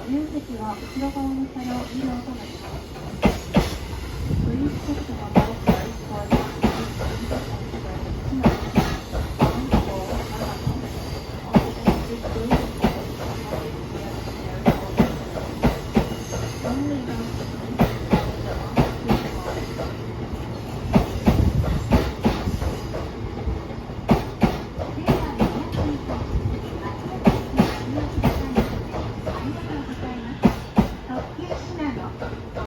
自由席は後ろ側の車両2両となります。Please check the number of cars for the Only